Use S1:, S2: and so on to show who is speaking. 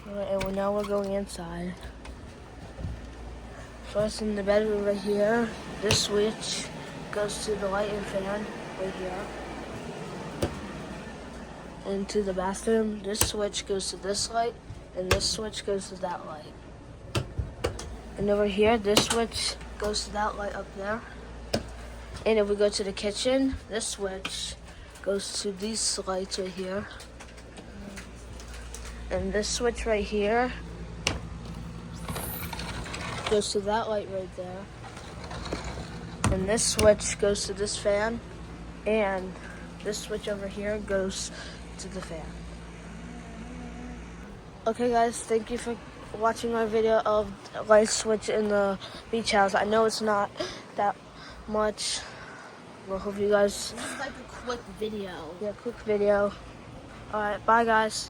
S1: Alright, and now we're going inside. First in the bedroom right here, this switch goes to the light and fan right here. And to the bathroom, this switch goes to this light, and this switch goes to that light. And over here, this switch goes to that light up there. And if we go to the kitchen, this switch goes to these lights right here. And this switch right here goes to that light right there. And this switch goes to this fan. And this switch over here goes to the fan. Okay guys, thank you for watching my video of light switch in the beach house. I know it's not that much. Well, hope you guys...
S2: This is like a quick video.
S1: Yeah, quick video. Alright, bye guys.